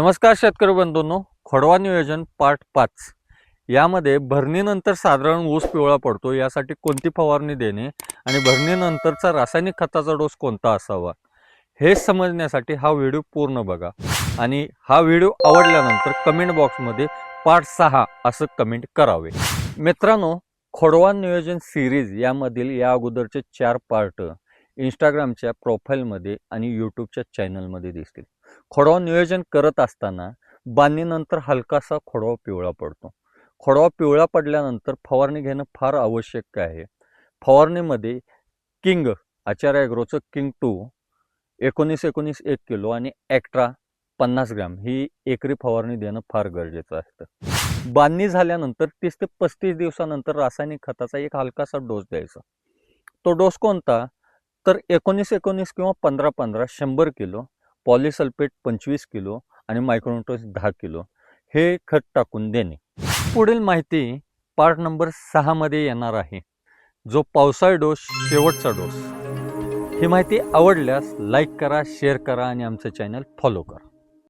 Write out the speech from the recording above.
नमस्कार शेतकरी बंधूंनो, खोडवा नियोजन पार्ट 5 यामध्ये भरणीनंतर साधारण ऊस पिवळा पडतो यासाठी कोणती फवारणी देणे आणि भरणीनंतरचा रासायनिक खताचा डोस कोणता असावा हे समजण्यासाठी हा व्हिडिओ पूर्ण बघा आणि हा व्हिडिओ आवडल्यानंतर कमेंट बॉक्समध्ये पार्ट 6 असं कमेंट करावे। मित्रांनो, खोडवा नियोजन सिरीज यामधील या अगोदरचे 4 पार्ट इंस्टाग्रामच्या प्रोफाईलमध्ये आणि यूट्यूबच्या चॅनलमध्ये दिसतील। खोडवा नियोजन करत असताना बांधणीनंतर हलकासा खोडवा पिवळा पडतो। खोडवा पिवळा पडल्यानंतर फवारणी घेणं फार आवश्यक आहे। फवारणीमध्ये किंग आचार्य ॲग्रोचं किंग 2 19-19 1 किलो आणि ॲक्ट्रा 50 ग्रॅम ही एकरी फवारणी देणं फार गरजेचं असतं। बांधणी झाल्यानंतर 30 ते 35 दिवसानंतर रासायनिक खताचा एक हलकासा डोस द्यायचा। तो डोस कोणता तर 19-19 किंवा 15-15 100 किलो, पॉलिसल्फेट 25 किलो आणि मायक्रोन्यूट्रन्स 10 किलो हे खत टाकून देणे। पुढील माहिती पार्ट नंबर 6 मध्ये येणार आहे, जो पावसाळी डोस शेवटचा डोस। ही माहिती आवडल्यास लाईक करा, शेअर करा आणि आमचं चॅनल फॉलो करा।